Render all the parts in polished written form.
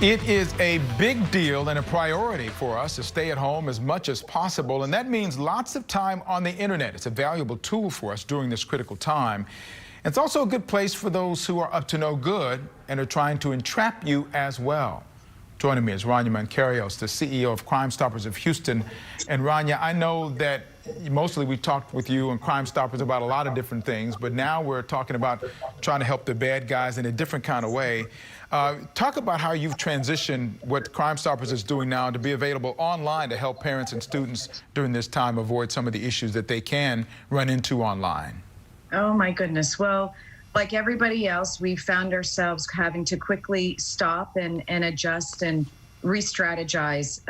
It is a big deal and a priority for us to stay at home as much as possible, and that means lots of time on the internet. It's a valuable tool for us during this critical time. It's also a good place for those who are up to no good and are trying to entrap you as well. Joining me is Rania Mancarios, the CEO of Crime Stoppers of Houston. And Rania, I know that mostly we talked with you and Crime Stoppers about a lot of different things, but now we're talking about trying to help the bad guys in a different kind of way. Talk about how you've transitioned what Crime Stoppers is doing now to be available online to help parents and students during this time avoid some of the issues that they can run into online. Oh my goodness. Well, like everybody else, we found ourselves having to quickly stop and adjust and re-strategize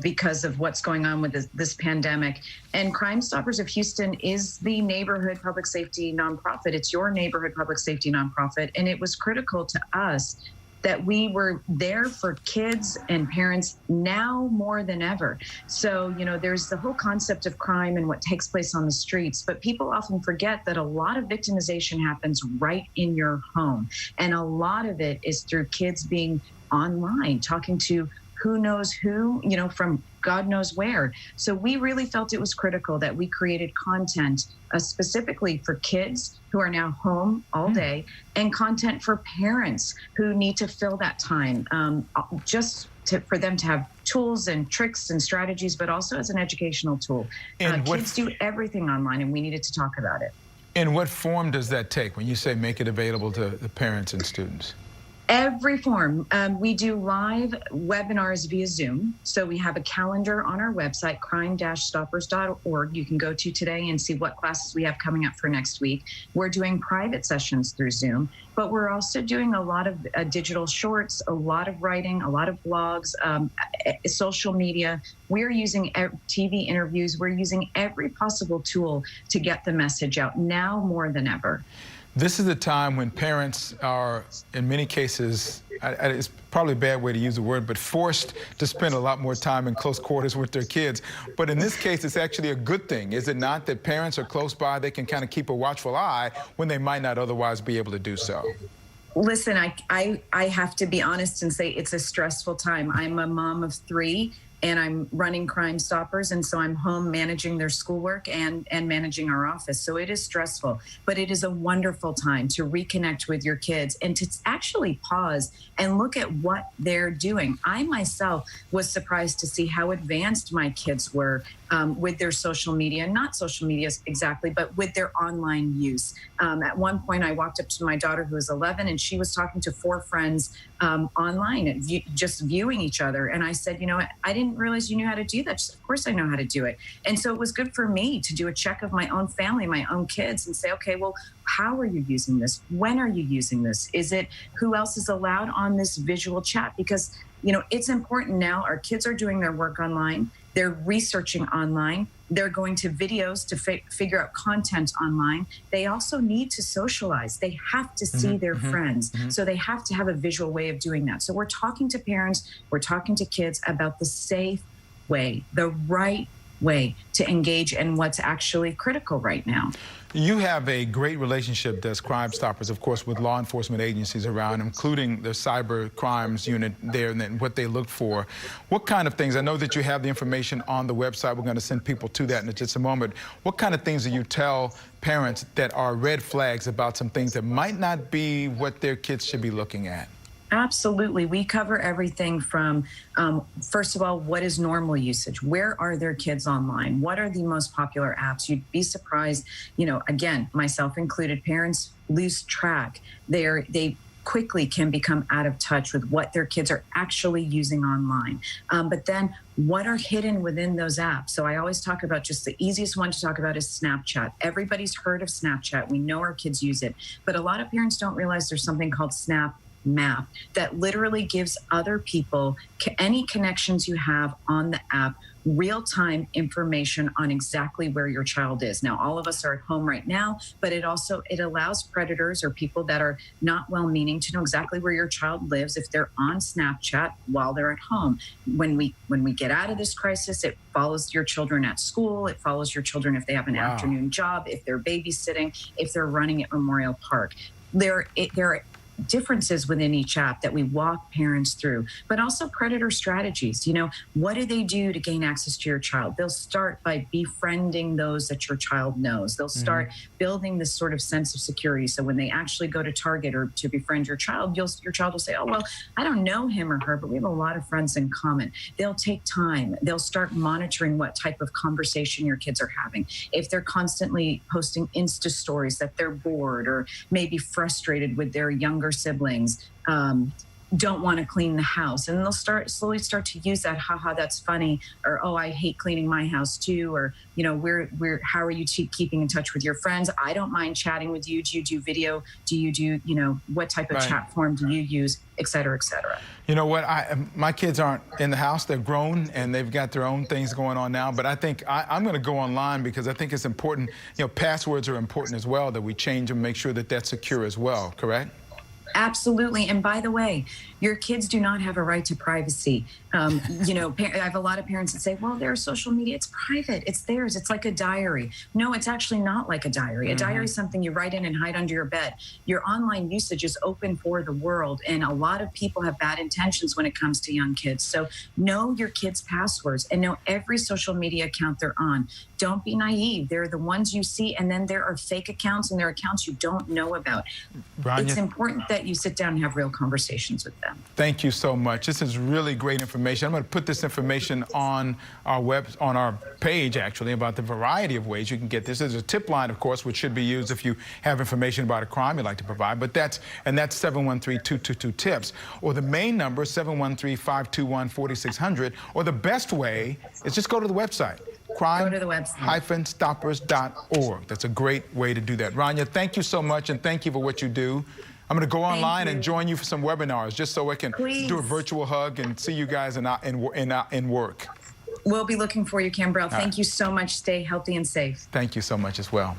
because of what's going on with this pandemic. And Crime Stoppers of Houston is the neighborhood public safety nonprofit. It's your neighborhood public safety nonprofit. And it was critical to us that we were there for kids and parents now more than ever. So, you know, there's the whole concept of crime and what takes place on the streets, but people often forget that a lot of victimization happens right in your home. And a lot of it is through kids being online, talking to who knows who, you know, from God knows where. So we really felt it was critical that we created content specifically for kids who are now home all day and content for parents who need to fill that time for them to have tools and tricks and strategies, but also as an educational tool. And kids do everything online, and we needed to talk about it. And what form does that take when you say make it available to the parents and students? Every form. We do live webinars via Zoom. So we have a calendar on our website, crime-stoppers.org. You can go to today and see what classes we have coming up for next week. We're doing private sessions through Zoom, but we're also doing a lot of digital shorts, a lot of writing, a lot of blogs, social media. We're using TV interviews. We're using every possible tool to get the message out now more than ever. This is a time when parents are, in many cases, it's probably a bad way to use the word, but forced to spend a lot more time in close quarters with their kids. But in this case, it's actually a good thing, is it not? That parents are close by, they can kind of keep a watchful eye when they might not otherwise be able to do so. Listen, I have to be honest and say it's a stressful time. I'm a mom of 3. And I'm running Crime Stoppers, and so I'm home managing their schoolwork and managing our office. So it is stressful, but it is a wonderful time to reconnect with your kids and to actually pause and look at what they're doing. I myself was surprised to see how advanced my kids were with their social media, not social media exactly, but with their online use. At one point, I walked up to my daughter who was 11, and she was talking to 4 friends online and just viewing each other. And I said, you know, I didn't realize you knew how to do that. She said, of course I know how to do it. And so it was good for me to do a check of my own family, my own kids, and say, okay, well, how are you using this? When are you using this? Is it who else is allowed on this visual chat? Because, you know, it's important now. Our kids are doing their work online. They're researching online. They're going to videos to figure out content online. They also need to socialize. They have to see their friends. So they have to have a visual way of doing that. So we're talking to parents, we're talking to kids about the safe way, the right way to engage in what's actually critical right now. You have a great relationship as Crime Stoppers, of course, with law enforcement agencies around, including the cyber crimes unit there and what they look for. What kind of things? I know that you have the information on the website. We're going to send people to that in just a moment. What kind of things do you tell parents that are red flags about some things that might not be what their kids should be looking at? Absolutely. We cover everything from, first of all, what is normal usage? Where are their kids online? What are the most popular apps? You'd be surprised, you know, again, myself included, parents lose track. They quickly can become out of touch with what their kids are actually using online. But then what are hidden within those apps? So I always talk about just the easiest one to talk about is Snapchat. Everybody's heard of Snapchat. We know our kids use it. But a lot of parents don't realize there's something called Snap Map that literally gives other people any connections you have on the app real-time information on exactly where your child is. Now, all of us are at home right now, but it allows predators or people that are not well-meaning to know exactly where your child lives if they're on Snapchat while they're at home. When we get out of this crisis, it follows your children at school. It follows your children if they have an afternoon job, if they're babysitting, if they're running at Memorial Park. There are differences within each app that we walk parents through, but also predator strategies. You know, what do they do to gain access to your child? They'll start by befriending those that your child knows. They'll start building this sort of sense of security. So when they actually go to Target or to befriend your child, your child will say, oh, well, I don't know him or her, but we have a lot of friends in common. They'll take time. They'll start monitoring what type of conversation your kids are having. If they're constantly posting Insta stories that they're bored or maybe frustrated with their younger siblings, don't want to clean the house, and they'll slowly start to use that, haha, that's funny, or oh, I hate cleaning my house too, or you know, how are you keeping in touch with your friends? I don't mind chatting with you. Do you do video? Do you do, you know, what type of chat form do you use, et cetera, et cetera? You know what, my kids aren't in the house. They're grown and they've got their own things going on now, but I think I'm going to go online because I think it's important. You know, passwords are important as well, that we change them, make sure that that's secure as well, correct? Absolutely. And by the way, your kids do not have a right to privacy. You know, I have a lot of parents that say, well, their social media, it's private. It's theirs. It's like a diary. No, it's actually not like a diary. A diary is something you write in and hide under your bed. Your online usage is open for the world. And a lot of people have bad intentions when it comes to young kids. So know your kids' passwords and know every social media account they're on. Don't be naive. They're the ones you see. And then there are fake accounts and there are accounts you don't know about. Rania, it's important that you sit down and have real conversations with them. Thank you so much. This is really great information. I'm going to put this information on our page, actually, about the variety of ways you can get this. There's a tip line, of course, which should be used if you have information about a crime you'd like to provide. But that's 713-222-TIPS, or the main number 713-521-4600. Or the best way is just go to the website. crime-stoppers.org. That's a great way to do that. Rania, thank you so much, and thank you for what you do. I'm going to go online and join you for some webinars just so I can do a virtual hug and see you guys in work. We'll be looking for you, Cambrell. Thank you so much. Stay healthy and safe. Thank you so much as well.